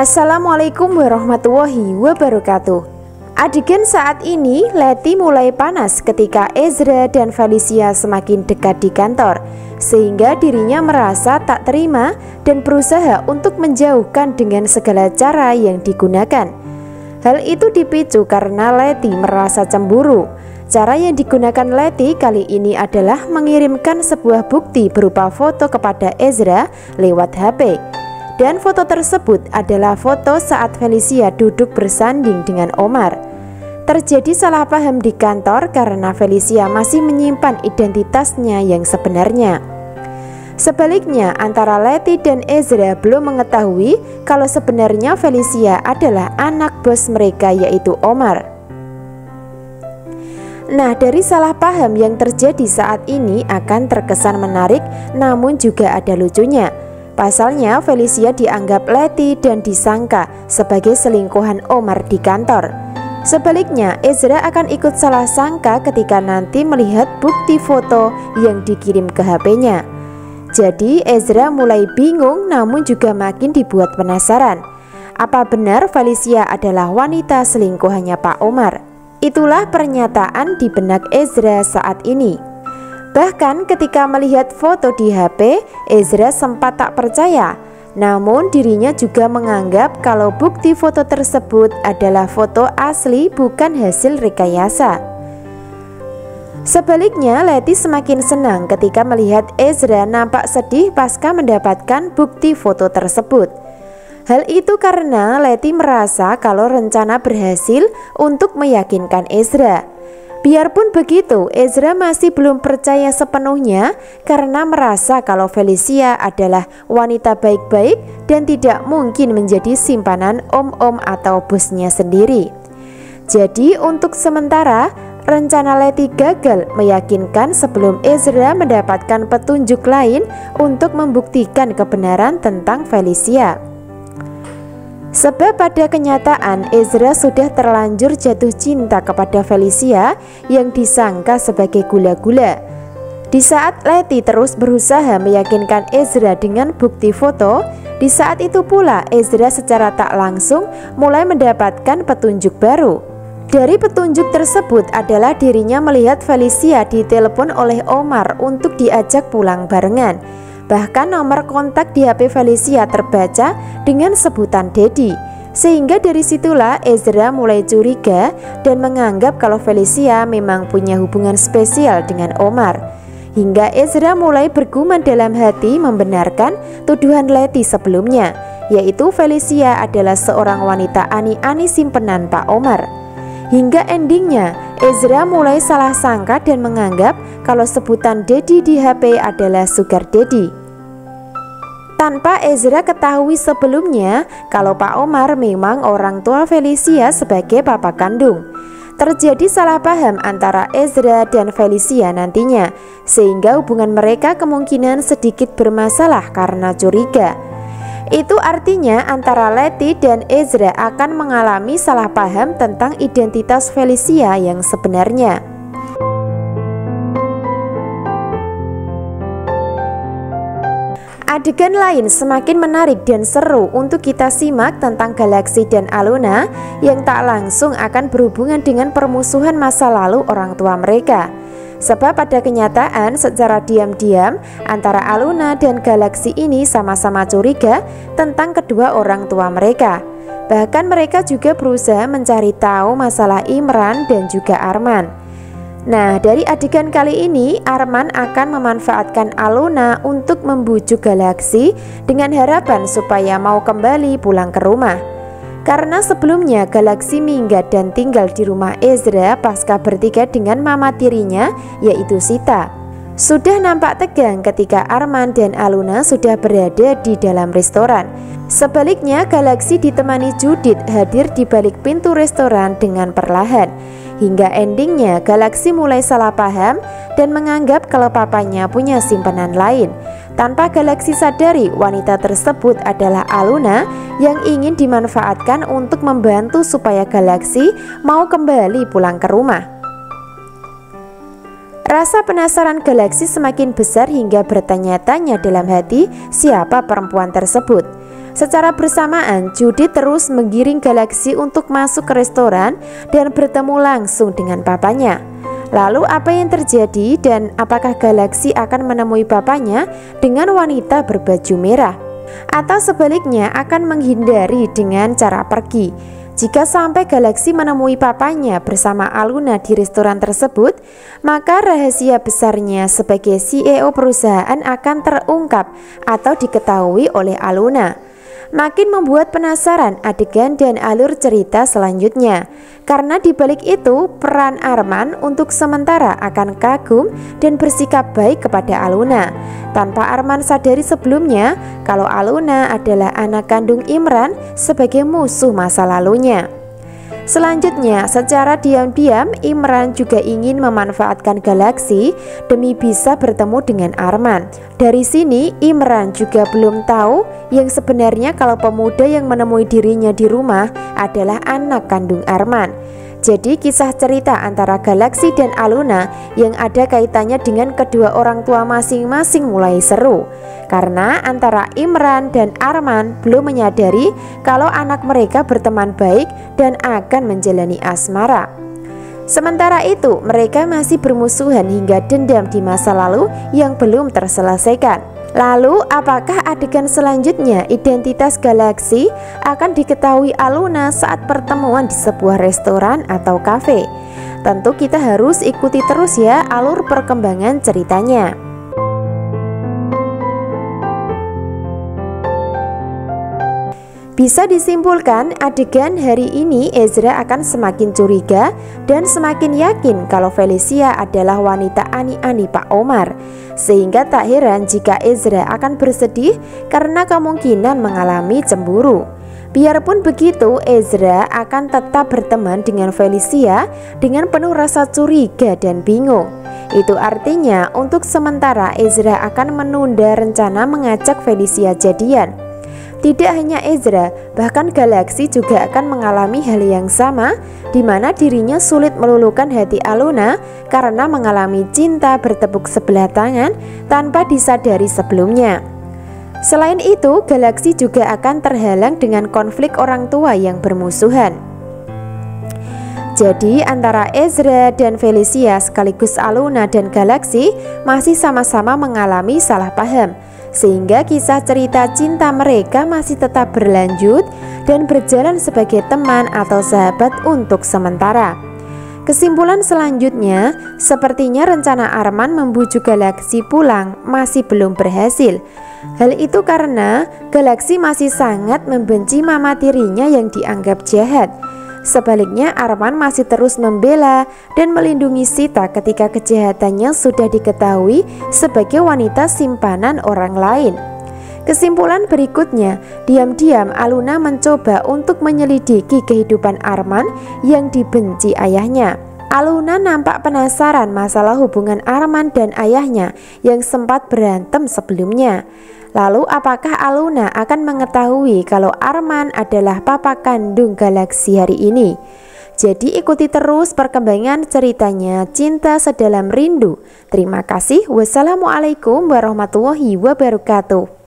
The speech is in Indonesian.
Assalamualaikum warahmatullahi wabarakatuh. Adegan saat ini Leti mulai panas ketika Ezra dan Felicia semakin dekat di kantor, sehingga dirinya merasa tak terima dan berusaha untuk menjauhkan dengan segala cara yang digunakan. Hal itu dipicu karena Leti merasa cemburu. Cara yang digunakan Leti kali ini adalah mengirimkan sebuah bukti berupa foto kepada Ezra lewat HP. Dan foto tersebut adalah foto saat Felicia duduk bersanding dengan Omar. Terjadi salah paham di kantor karena Felicia masih menyimpan identitasnya yang sebenarnya. Sebaliknya, antara Leti dan Ezra belum mengetahui kalau sebenarnya Felicia adalah anak bos mereka, yaitu Omar. Nah, dari salah paham yang terjadi saat ini akan terkesan menarik, namun juga ada lucunya. Pasalnya, Felicia dianggap Leti dan disangka sebagai selingkuhan Omar di kantor. Sebaliknya, Ezra akan ikut salah sangka ketika nanti melihat bukti foto yang dikirim ke HP-nya. Jadi, Ezra mulai bingung namun juga makin dibuat penasaran. Apa benar Felicia adalah wanita selingkuhannya Pak Omar? Itulah pernyataan di benak Ezra saat ini. Bahkan ketika melihat foto di HP, Ezra sempat tak percaya. Namun dirinya juga menganggap kalau bukti foto tersebut adalah foto asli, bukan hasil rekayasa. Sebaliknya, Leti semakin senang ketika melihat Ezra nampak sedih pasca mendapatkan bukti foto tersebut. Hal itu karena Leti merasa kalau rencana berhasil untuk meyakinkan Ezra. Biarpun begitu, Ezra masih belum percaya sepenuhnya karena merasa kalau Felicia adalah wanita baik-baik dan tidak mungkin menjadi simpanan om-om atau bosnya sendiri. Jadi untuk sementara, rencana Leti gagal meyakinkan sebelum Ezra mendapatkan petunjuk lain untuk membuktikan kebenaran tentang Felicia. Sebab pada kenyataan Ezra sudah terlanjur jatuh cinta kepada Felicia yang disangka sebagai gula-gula. Di saat Leti terus berusaha meyakinkan Ezra dengan bukti foto, di saat itu pula Ezra secara tak langsung mulai mendapatkan petunjuk baru. Dari petunjuk tersebut adalah dirinya melihat Felicia ditelepon oleh Omar untuk diajak pulang barengan. Bahkan nomor kontak di HP Felicia terbaca dengan sebutan Dedi. Sehingga dari situlah Ezra mulai curiga dan menganggap kalau Felicia memang punya hubungan spesial dengan Omar. Hingga Ezra mulai bergumam dalam hati membenarkan tuduhan Leti sebelumnya, yaitu Felicia adalah seorang wanita ani-ani simpenan Pak Omar. Hingga endingnya Ezra mulai salah sangka dan menganggap kalau sebutan Dedi di HP adalah Sugar Daddy. Tanpa Ezra ketahui sebelumnya kalau Pak Omar memang orang tua Felicia sebagai papa kandung. Terjadi salah paham antara Ezra dan Felicia nantinya, sehingga hubungan mereka kemungkinan sedikit bermasalah karena curiga. Itu artinya antara Leti dan Ezra akan mengalami salah paham tentang identitas Felicia yang sebenarnya. Adegan lain semakin menarik dan seru untuk kita simak tentang Galaxy dan Aluna yang tak langsung akan berhubungan dengan permusuhan masa lalu orang tua mereka. Sebab pada kenyataan secara diam-diam antara Aluna dan Galaxy ini sama-sama curiga tentang kedua orang tua mereka. Bahkan mereka juga berusaha mencari tahu masalah Imran dan juga Arman. Nah, dari adegan kali ini Arman akan memanfaatkan Aluna untuk membujuk Galaxy dengan harapan supaya mau kembali pulang ke rumah. Karena sebelumnya Galaxy minggat dan tinggal di rumah Ezra pasca bertiga dengan mama tirinya, yaitu Sita. Sudah nampak tegang ketika Arman dan Aluna sudah berada di dalam restoran. Sebaliknya Galaxy ditemani Judith hadir di balik pintu restoran dengan perlahan. Hingga endingnya Galaxy mulai salah paham dan menganggap kalau papanya punya simpanan lain. Tanpa Galaxy sadari wanita tersebut adalah Aluna yang ingin dimanfaatkan untuk membantu supaya Galaxy mau kembali pulang ke rumah. Rasa penasaran Galaxy semakin besar hingga bertanya-tanya dalam hati siapa perempuan tersebut. Secara bersamaan, Judith terus menggiring Galaxy untuk masuk ke restoran dan bertemu langsung dengan papanya. Lalu apa yang terjadi dan apakah Galaxy akan menemui papanya dengan wanita berbaju merah? Atau sebaliknya akan menghindari dengan cara pergi? Jika sampai Galaxy menemui papanya bersama Aluna di restoran tersebut, maka rahasia besarnya sebagai CEO perusahaan akan terungkap atau diketahui oleh Aluna. Makin membuat penasaran adegan dan alur cerita selanjutnya. Karena dibalik itu, peran Arman untuk sementara akan kagum dan bersikap baik kepada Aluna, tanpa Arman sadari sebelumnya kalau Aluna adalah anak kandung Imran sebagai musuh masa lalunya. Selanjutnya, secara diam-diam Imran juga ingin memanfaatkan Galaxy demi bisa bertemu dengan Arman. Dari sini Imran juga belum tahu yang sebenarnya kalau pemuda yang menemui dirinya di rumah adalah anak kandung Arman. Jadi kisah cerita antara Galaxy dan Aluna yang ada kaitannya dengan kedua orang tua masing-masing mulai seru. Karena antara Imran dan Arman belum menyadari kalau anak mereka berteman baik dan akan menjalani asmara. Sementara itu mereka masih bermusuhan hingga dendam di masa lalu yang belum terselesaikan. Lalu apakah adegan selanjutnya identitas Galaxy akan diketahui Aluna saat pertemuan di sebuah restoran atau kafe? Tentu kita harus ikuti terus ya alur perkembangan ceritanya. Bisa disimpulkan adegan hari ini Ezra akan semakin curiga dan semakin yakin kalau Felicia adalah wanita ani-ani Pak Omar. Sehingga tak heran jika Ezra akan bersedih karena kemungkinan mengalami cemburu. Biarpun begitu, Ezra akan tetap berteman dengan Felicia dengan penuh rasa curiga dan bingung. Itu artinya untuk sementara Ezra akan menunda rencana mengajak Felicia jadian. Tidak hanya Ezra, bahkan Galaxy juga akan mengalami hal yang sama, di mana dirinya sulit meluluhkan hati Aluna karena mengalami cinta bertepuk sebelah tangan tanpa disadari sebelumnya. Selain itu, Galaxy juga akan terhalang dengan konflik orang tua yang bermusuhan. Jadi antara Ezra dan Felicia sekaligus Aluna dan Galaxy masih sama-sama mengalami salah paham, sehingga kisah cerita cinta mereka masih tetap berlanjut dan berjalan sebagai teman atau sahabat untuk sementara. Kesimpulan selanjutnya, sepertinya rencana Arman membujuk Galaxy pulang masih belum berhasil. Hal itu karena Galaxy masih sangat membenci mama tirinya yang dianggap jahat. Sebaliknya Arman masih terus membela dan melindungi Sita ketika kejahatannya sudah diketahui sebagai wanita simpanan orang lain. Kesimpulan berikutnya, diam-diam Aluna mencoba untuk menyelidiki kehidupan Arman yang dibenci ayahnya. Aluna nampak penasaran masalah hubungan Arman dan ayahnya yang sempat berantem sebelumnya. Lalu apakah Aluna akan mengetahui kalau Arman adalah papa kandung Galaxy hari ini? Jadi ikuti terus perkembangan ceritanya Cinta Sedalam Rindu. Terima kasih. Wassalamualaikum warahmatullahi wabarakatuh.